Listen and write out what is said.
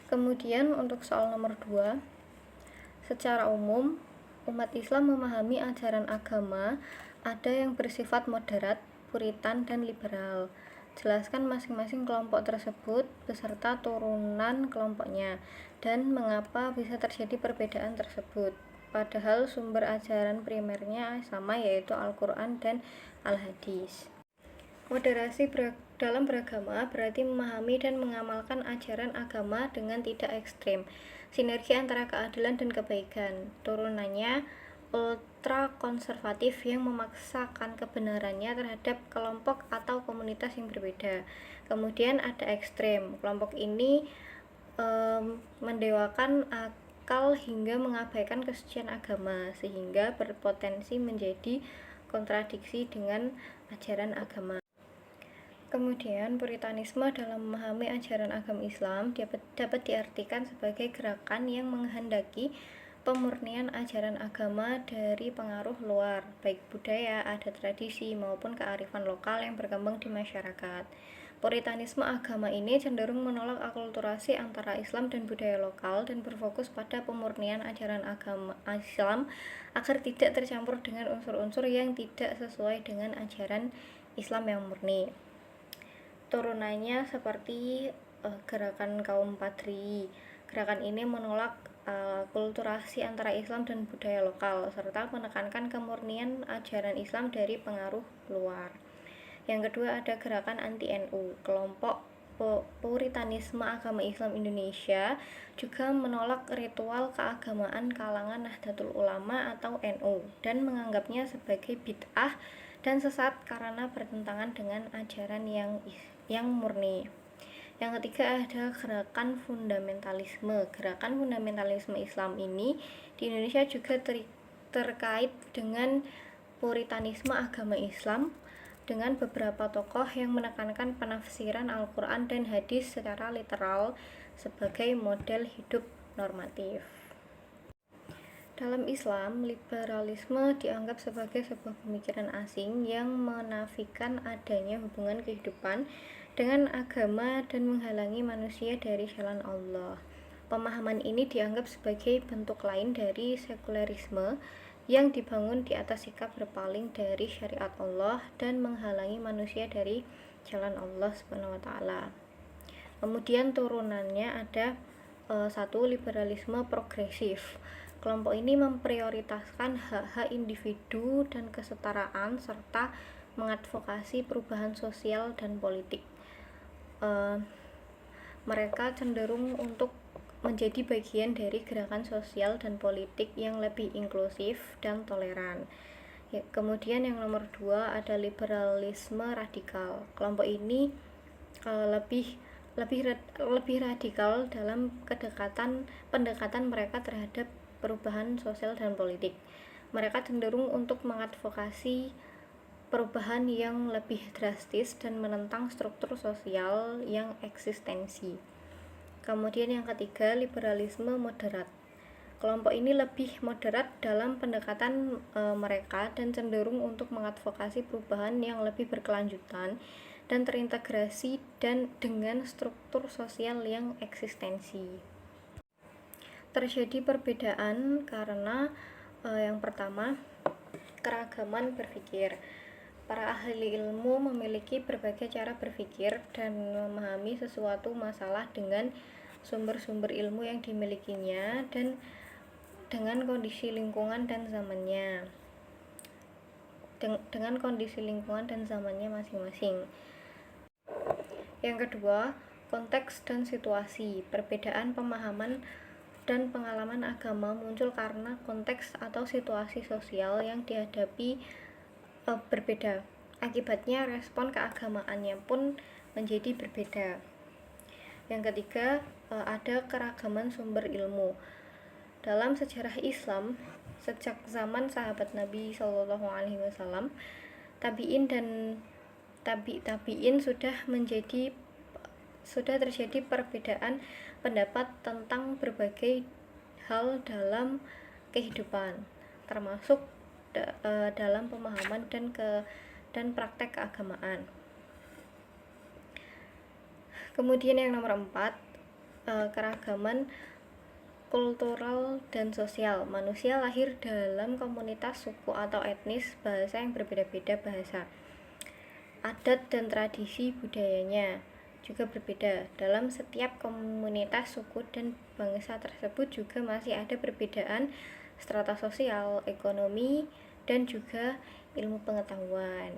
Kemudian untuk soal nomor 2, secara umum umat Islam memahami ajaran agama ada yang bersifat moderat, puritan, dan liberal. Jelaskan masing-masing kelompok tersebut beserta turunan kelompoknya dan mengapa bisa terjadi perbedaan tersebut. Padahal sumber ajaran primernya sama, yaitu Al-Quran dan Al-Hadis. Moderasi dalam beragama berarti memahami dan mengamalkan ajaran agama dengan tidak ekstrem. Sinergi antara keadilan dan kebaikan. Turunannya ultra konservatif yang memaksakan kebenarannya terhadap kelompok atau komunitas yang berbeda. Kemudian ada ekstrem. Kelompok ini mendewakan akal hingga mengabaikan kesucian agama, sehingga berpotensi menjadi kontradiksi dengan ajaran agama. Kemudian, puritanisme dalam memahami ajaran agama Islam dapat diartikan sebagai gerakan yang menghendaki pemurnian ajaran agama dari pengaruh luar, baik budaya, adat, tradisi, maupun kearifan lokal yang berkembang di masyarakat. Puritanisme agama ini cenderung menolak akulturasi antara Islam dan budaya lokal dan berfokus pada pemurnian ajaran agama Islam agar tidak tercampur dengan unsur-unsur yang tidak sesuai dengan ajaran Islam yang murni. Turunannya seperti gerakan kaum Padri. Gerakan ini menolak kulturasi antara Islam dan budaya lokal serta menekankan kemurnian ajaran Islam dari pengaruh luar. Yang kedua ada gerakan anti-NU. Kelompok Puritanisme Agama Islam Indonesia juga menolak ritual keagamaan kalangan Nahdlatul Ulama atau NU dan menganggapnya sebagai bid'ah dan sesat karena bertentangan dengan ajaran yang murni. Yang ketiga ada gerakan fundamentalisme. Gerakan fundamentalisme Islam ini di Indonesia juga terkait dengan puritanisme agama Islam dengan beberapa tokoh yang menekankan penafsiran Al-Quran dan hadis secara literal sebagai model hidup normatif. Dalam Islam, liberalisme dianggap sebagai sebuah pemikiran asing yang menafikan adanya hubungan kehidupan dengan agama dan menghalangi manusia dari jalan Allah. Pemahaman ini dianggap sebagai bentuk lain dari sekulerisme yang dibangun di atas sikap berpaling dari syariat Allah dan menghalangi manusia dari jalan Allah SWT. Kemudian turunannya ada satu, liberalisme progresif. Kelompok ini memprioritaskan hak-hak individu dan kesetaraan serta mengadvokasi perubahan sosial dan politik. Mereka cenderung untuk menjadi bagian dari gerakan sosial dan politik yang lebih inklusif dan toleran. Kemudian yang nomor 2 ada liberalisme radikal. Kelompok ini lebih radikal dalam pendekatan mereka terhadap perubahan sosial dan politik. Mereka cenderung untuk mengadvokasi perubahan yang lebih drastis dan menentang struktur sosial yang eksistensi. Kemudian yang ketiga, liberalisme moderat. Kelompok ini lebih moderat dalam pendekatan mereka dan cenderung untuk mengadvokasi perubahan yang lebih berkelanjutan dan terintegrasi dengan struktur sosial yang eksistensi. Terjadi perbedaan karena yang pertama, keragaman berpikir. Para ahli ilmu memiliki berbagai cara berpikir dan memahami sesuatu masalah dengan sumber-sumber ilmu yang dimilikinya dan dengan kondisi lingkungan dan zamannya. Dengan kondisi lingkungan dan zamannya masing-masing. Yang kedua, konteks dan situasi. Perbedaan pemahaman dan pengalaman agama muncul karena konteks atau situasi sosial yang dihadapi berbeda. Akibatnya respon keagamaannya pun menjadi berbeda. Yang ketiga, ada keragaman sumber ilmu. Dalam sejarah Islam, sejak zaman sahabat Nabi SAW, tabi'in dan tabi'in sudah terjadi perbedaan pendapat tentang berbagai hal dalam kehidupan, termasuk dalam pemahaman dan praktek keagamaan. Kemudian yang nomor 4, keragaman kultural dan sosial. Manusia lahir dalam komunitas, suku atau etnis, bahasa yang berbeda-beda bahasa. Adat dan tradisi budayanya juga berbeda. Dalam setiap komunitas, suku, dan bangsa tersebut juga masih ada perbedaan strata sosial, ekonomi, dan juga ilmu pengetahuan.